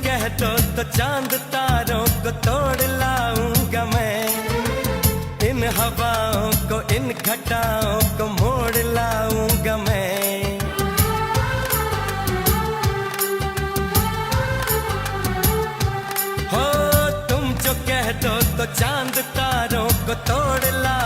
कह दो तो चांद तारों को तोड़ लाऊंगा मैं, इन हवाओं को इन घटाओं को मोड़ लाऊंगा मैं। हो तुम जो कह दो तो चांद तारों को तोड़ ला